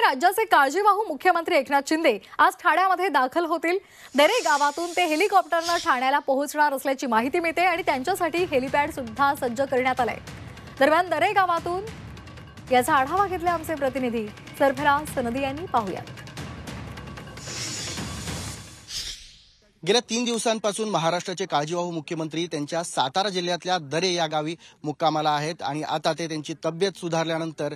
राज्याचे काळजीवाहू मुख्यमंत्री एकनाथ शिंदे आज ठाण्यामध्ये दाखल होतील। दरे गावातून ते हेलिकॉप्टरने ठाण्याला पोहोचणार असल्याची माहिती मिळते आणि त्यांच्यासाठी हेलिपॅड सुद्धा सज्ज करण्यात आलाय। दरम्यान दरे गावातून याचा आढावा घेतला आमचे प्रतिनिधी सरफराज सनदी यांनी। पाहूया। गेल्या 3 दिवसांपासून महाराष्ट्राचे काळजीवाहू मुख्यमंत्री त्यांच्या सातारा जिल्ह्यातल्या दरे या गावी मुक्कामाला आहेत आणि आता ते त्यांची तब्येत सुधारल्यानंतर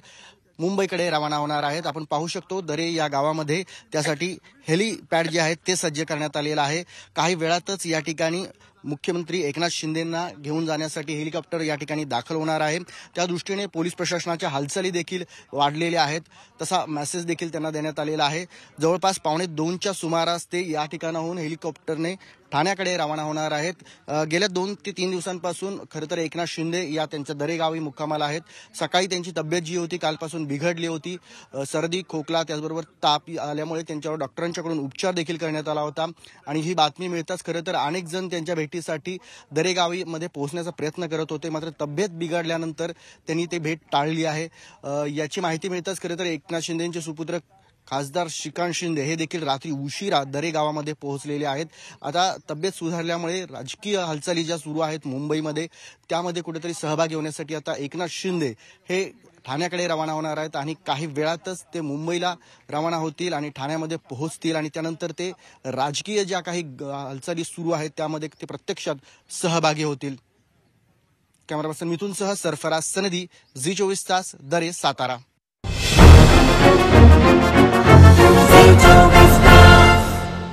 मुंबईकडे रवाना होणार आहेत। आपण पाहू शकतो दरे या गावामध्ये त्यासाठी हेलिपॅड जे आहेत ते सज्ज करण्यात आलेलं आहे। काही वेळातच या ठिकाणी मुख्यमंत्री एकनाथ शिंदेंना घेऊन जाण्यासाठी हेलिकॉप्टर या ठिकाणी दाखल होणार आहे। त्या दृष्टीने पोलीस प्रशासनाच्या हालचाली देखील वाढलेल्या आहेत। तसा मेसेज देखील त्यांना देण्यात आलेला आहे। जवळपास 1:45च्या सुमारास ते या ठिकाणाहून हेलिकॉप्टरने ठाण्याकडे रवाना होणार आहेत। गेल्या 2 ते 3 दिवसांपासून खरं तर एकनाथ शिंदे या त्यांच्या दरे गावी मुक्कामाला आहेत। सकाळी त्यांची तब्येत जी होती कालपासून बिघडली होती। सर्दी खोकला त्याचबरोबर ताप आल्यामुळे त्यांच्यावर डॉक्टरांच्याकडून उपचार देखील करण्यात आला होता आणि ही बातमी मिळताच खरं तर अनेक जण त्यांच्या भेटीसाठी दरे गावीमध्ये पोहोचण्याचा प्रयत्न करत होते। मात्र तब्येत बिघडल्यानंतर त्यांनी ते भेट टाळली आहे। याची माहिती मिळताच खरं तर एकनाथ शिंदेंचे सुपुत्र खासदार श्रीकांत शिंदे हे देखील रात्री उशिरा दरे गावामध्ये पोहोचलेले आहेत। आता तब्येत सुधारल्यामुळे राजकीय हालचाली ज्या सुरू आहेत मुंबईमध्ये त्यामध्ये कुठेतरी सहभागी होण्यासाठी आता एकनाथ शिंदे हे ठाण्याकडे रवाना होणार आहेत आणि काही वेळातच ते मुंबईला रवाना होतील आणि ठाण्यामध्ये पोहोचतील आणि त्यानंतर ते राजकीय ज्या काही हालचाली सुरू आहेत त्यामध्ये ते प्रत्यक्षात सहभागी होतील। कॅमेरा पर्सन मिथुनसह सरफराज सनदी, झी 24 तास, दरे, सातारा।